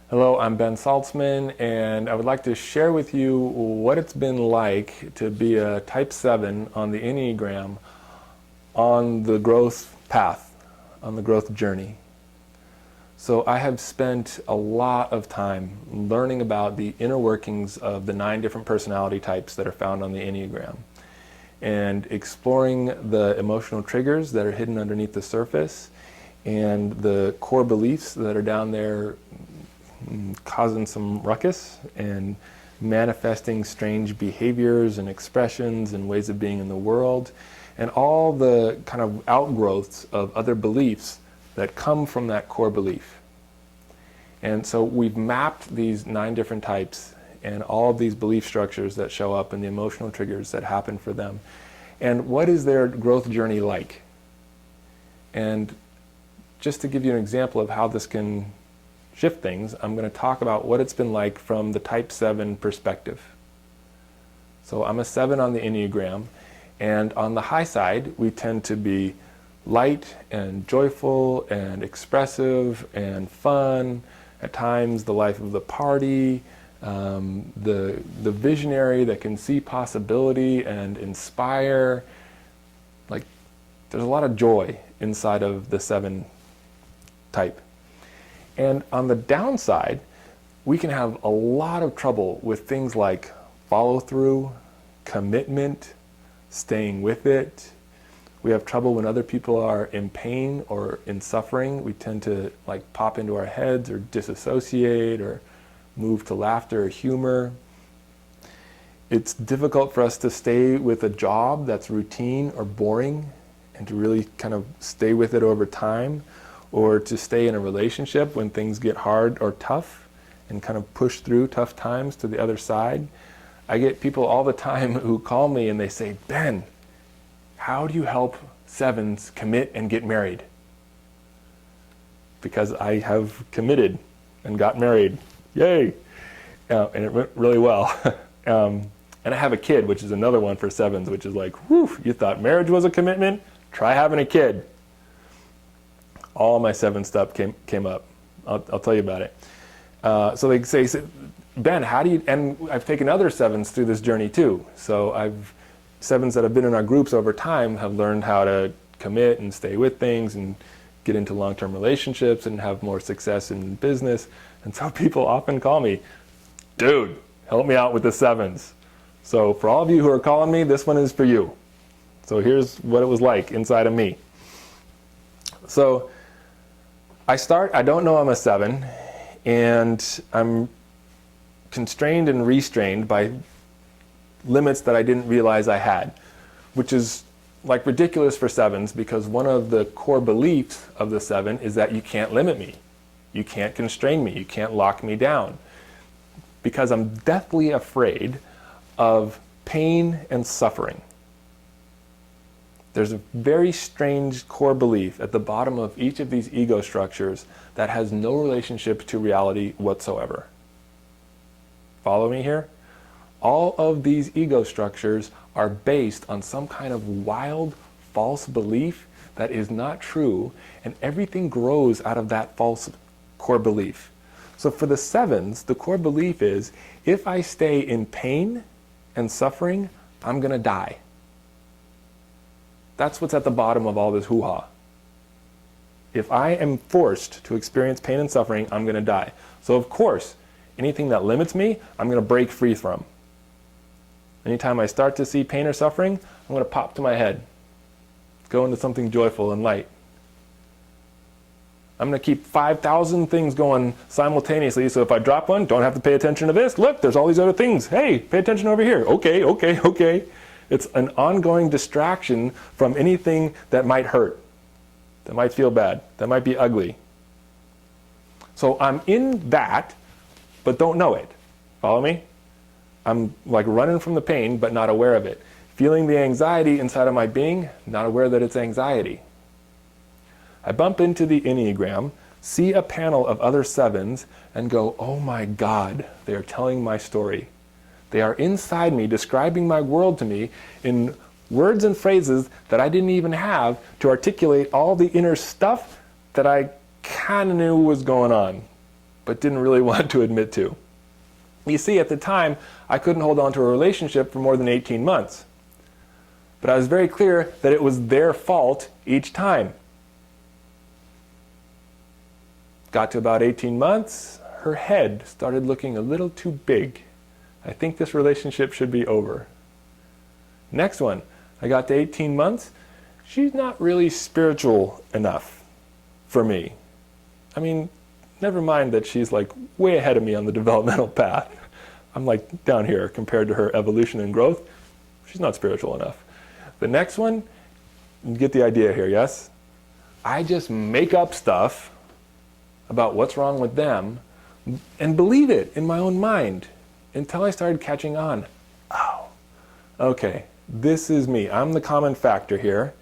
Hello, I'm Ben Saltzman, and I would like to share with you what it's been like to be a type 7 on the Enneagram on the growth path, on the growth journey. So I have spent a lot of time learning about the inner workings of the 9 different personality types that are found on the Enneagram, and exploring the emotional triggers that are hidden underneath the surface and the core beliefs that are down there causing some ruckus and manifesting strange behaviors and expressions and ways of being in the world, and all the kind of outgrowths of other beliefs that come from that core belief. And so we've mapped these 9 different types and all of these belief structures that show up and the emotional triggers that happen for them. And what is their growth journey like? And just to give you an example of how this can shift things, I'm going to talk about what it's been like from the type 7 perspective. So I'm a 7 on the Enneagram, and on the high side we tend to be light and joyful and expressive and fun, at times the life of the party, the visionary that can see possibility and inspire. Like, there's a lot of joy inside of the 7 type. And on the downside, we can have a lot of trouble with things like follow-through, commitment, staying with it. We have trouble when other people are in pain or in suffering. We tend to like pop into our heads or disassociate or move to laughter or humor. It's difficult for us to stay with a job that's routine or boring and to really kind of stay with it over time, or to stay in a relationship when things get hard or tough and kind of push through tough times to the other side. I get people all the time who call me and they say, Ben, how do you help 7s commit and get married? Because I have committed and got married. Yay! And it went really well. And I have a kid, which is another one for 7s, which is like, whew, you thought marriage was a commitment? Try having a kid. All my 7 stuff came up. I'll tell you about it. So they say, Ben, how do you, and I've taken other 7s through this journey too. So 7s that have been in our groups over time have learned how to commit and stay with things and get into long-term relationships and have more success in business. And so people often call me, dude, help me out with the 7s. So for all of you who are calling me, this one is for you. So here's what it was like inside of me. So I don't know I'm a 7, and I'm constrained and restrained by limits that I didn't realize I had, which is like ridiculous for 7s, because one of the core beliefs of the 7 is that you can't limit me. You can't constrain me. You can't lock me down. Because I'm deathly afraid of pain and suffering. There's a very strange core belief at the bottom of each of these ego structures that has no relationship to reality whatsoever. Follow me here? All of these ego structures are based on some kind of wild, false belief that is not true, and everything grows out of that false core belief. So for the 7s, the core belief is, if I stay in pain and suffering, I'm going to die. That's what's at the bottom of all this hoo-ha. If I am forced to experience pain and suffering, I'm going to die. So of course, anything that limits me, I'm going to break free from. Anytime I start to see pain or suffering, I'm going to pop to my head, go into something joyful and light. I'm going to keep 5,000 things going simultaneously, so if I drop one, don't have to pay attention to this. Look, there's all these other things. Hey, pay attention over here. Okay. It's an ongoing distraction from anything that might hurt, that might feel bad, that might be ugly. So I'm in that, but don't know it. Follow me? I'm like running from the pain, but not aware of it. Feeling the anxiety inside of my being, not aware that it's anxiety. I bump into the Enneagram, see a panel of other 7s, and go, oh my God, they are telling my story. They are inside me, describing my world to me in words and phrases that I didn't even have to articulate all the inner stuff that I kind of knew was going on, but didn't really want to admit to. You see, at the time, I couldn't hold on to a relationship for more than 18 months. But I was very clear that it was their fault each time. Got to about 18 months, her head started looking a little too big. I think this relationship should be over. Next one, I got to 18 months, she's not really spiritual enough for me. I mean, never mind that she's like way ahead of me on the developmental path. I'm like down here compared to her evolution and growth. She's not spiritual enough. The next one, you get the idea here, yes? I just make up stuff about what's wrong with them and believe it in my own mind until I started catching on. Oh, okay, this is me. I'm the common factor here,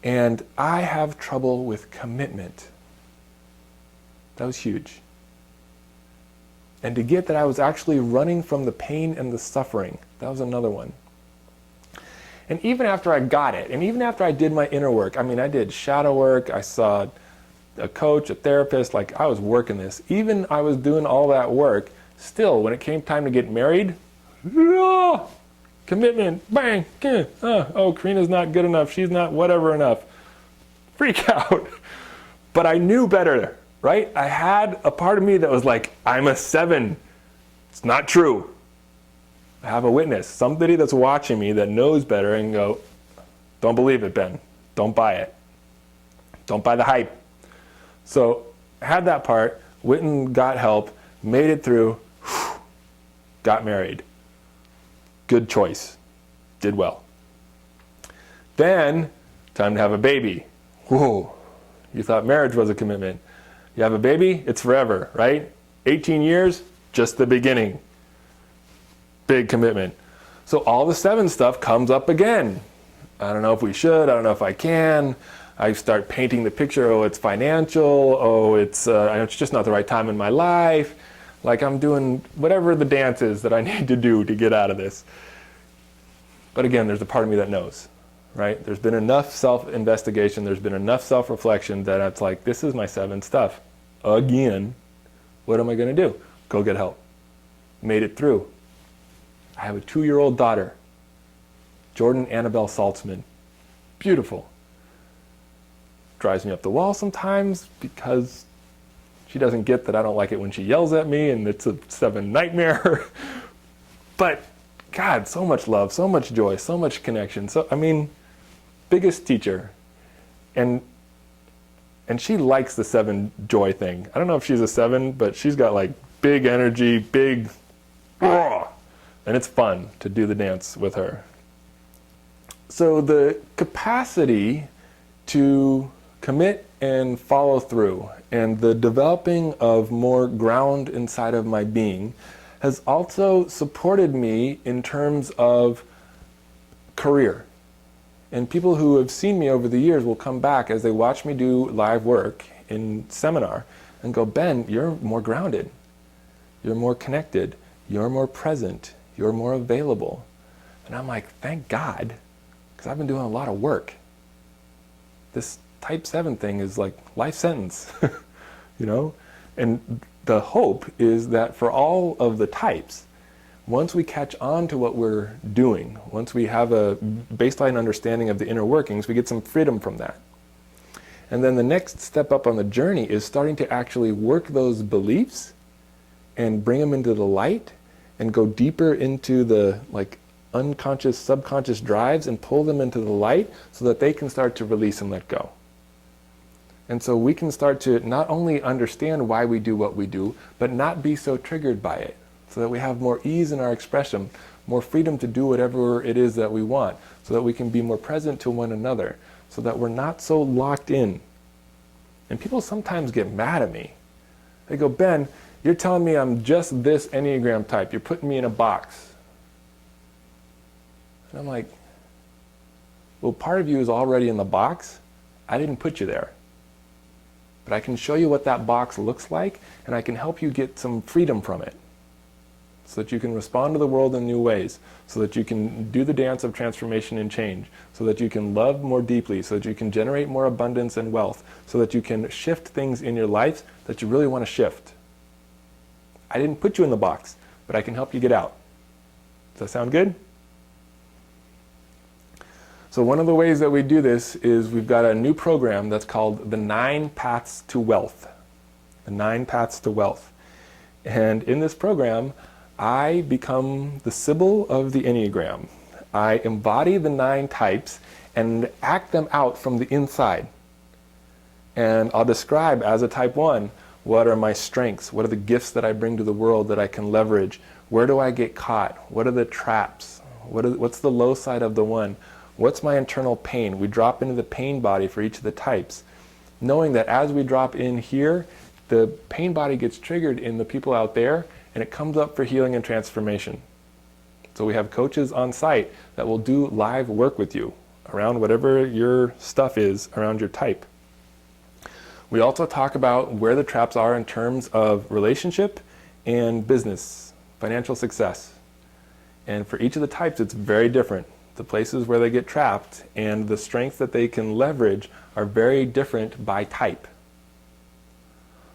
and I have trouble with commitment. That was huge. And to get that I was actually running from the pain and the suffering, that was another one. And even after I got it, and even after I did my inner work, I mean, I did shadow work, I saw a coach, a therapist, like I was working this. Even I was doing all that work, still, when it came time to get married, commitment, bang, oh, Karina's not good enough, she's not whatever enough. Freak out. But I knew better, right? I had a part of me that was like, I'm a 7. It's not true. I have a witness, somebody that's watching me that knows better and go, don't believe it, Ben. Don't buy it. Don't buy the hype. So I had that part, went and got help, made it through, got married. Good choice. Did well. Then, time to have a baby. Whoa. You thought marriage was a commitment. You have a baby, it's forever, right? 18 years, just the beginning. Big commitment. So all the 7 stuff comes up again. I don't know if we should, I don't know if I can. I start painting the picture, oh, it's financial, oh, it's just not the right time in my life. Like I'm doing whatever the dance is that I need to do to get out of this. But again, there's a part of me that knows, right? There's been enough self-investigation, there's been enough self-reflection that it's like, this is my 7 stuff. Again, what am I going to do? Go get help. Made it through. I have a 2-year-old daughter, Jordan Annabelle Saltzman. Beautiful. Drives me up the wall sometimes because she doesn't get that I don't like it when she yells at me and it's a 7 nightmare. But God, so much love, so much joy, so much connection. So, I mean, biggest teacher. And she likes the 7 joy thing. I don't know if she's a 7, but she's got like big energy, big, and it's fun to do the dance with her. So the capacity to commit and follow through and the developing of more ground inside of my being has also supported me in terms of career. And people who have seen me over the years will come back as they watch me do live work in seminar and go, Ben, you're more grounded, you're more connected, you're more present, you're more available. And I'm like, thank God, because I've been doing a lot of work. This type 7 thing is like life sentence, you know? And the hope is that for all of the types, once we catch on to what we're doing, once we have a baseline understanding of the inner workings, we get some freedom from that. And then the next step up on the journey is starting to actually work those beliefs and bring them into the light and go deeper into the like unconscious, subconscious drives and pull them into the light so that they can start to release and let go. And so we can start to not only understand why we do what we do, but not be so triggered by it, so that we have more ease in our expression, more freedom to do whatever it is that we want, so that we can be more present to one another, so that we're not so locked in. And people sometimes get mad at me. They go, Ben, you're telling me I'm just this Enneagram type. You're putting me in a box. And I'm like, well, part of you is already in the box. I didn't put you there. But I can show you what that box looks like, and I can help you get some freedom from it, so that you can respond to the world in new ways, so that you can do the dance of transformation and change, so that you can love more deeply, so that you can generate more abundance and wealth, so that you can shift things in your life that you really want to shift. I didn't put you in the box, but I can help you get out. Does that sound good? So one of the ways that we do this is we've got a new program that's called the 9 Paths to Wealth. The 9 Paths to Wealth. And in this program, I become the Sybil of the Enneagram. I embody the 9 types and act them out from the inside. And I'll describe as a type 1, what are my strengths? What are the gifts that I bring to the world that I can leverage? Where do I get caught? What are the traps? What's the low side of the 1? What's my internal pain? We drop into the pain body for each of the types, knowing that as we drop in here, the pain body gets triggered in the people out there, and it comes up for healing and transformation. So we have coaches on site that will do live work with you around whatever your stuff is around your type. We also talk about where the traps are in terms of relationship and business, financial success. And for each of the types, it's very different. The places where they get trapped and the strengths that they can leverage are very different by type.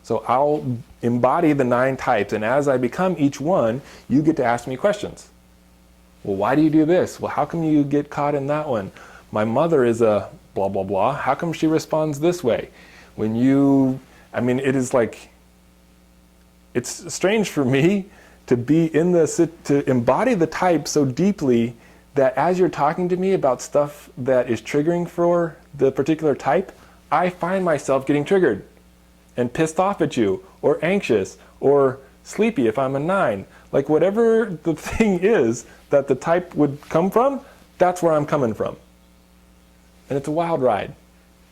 So I'll embody the 9 types, and as I become each one, you get to ask me questions. Well, why do you do this? Well, how come you get caught in that one? My mother is a blah, blah, blah. How come she responds this way? It is like, it's strange for me to be to embody the type so deeply that as you're talking to me about stuff that is triggering for the particular type, I find myself getting triggered and pissed off at you, or anxious, or sleepy if I'm a 9. Like whatever the thing is that the type would come from, that's where I'm coming from. And it's a wild ride,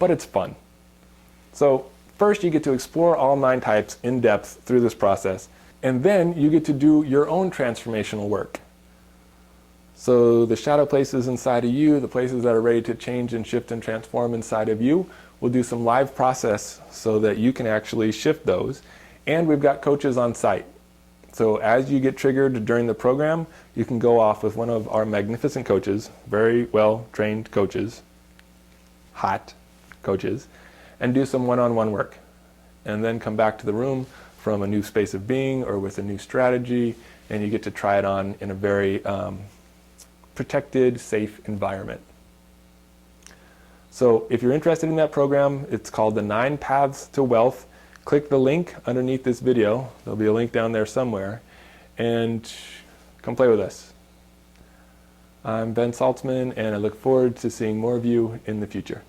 but it's fun. So first you get to explore all 9 types in depth through this process, and then you get to do your own transformational work. So the shadow places inside of you, the places that are ready to change and shift and transform inside of you, we'll do some live process so that you can actually shift those. And we've got coaches on site. So as you get triggered during the program, you can go off with one of our magnificent coaches, very well-trained coaches, hot coaches, and do some one-on-one work. And then come back to the room from a new space of being or with a new strategy, and you get to try it on in a very protected, safe environment. So if you're interested in that program, it's called the 9 Paths to Wealth. Click the link underneath this video. There'll be a link down there somewhere, and come play with us. I'm Ben Saltzman, and I look forward to seeing more of you in the future.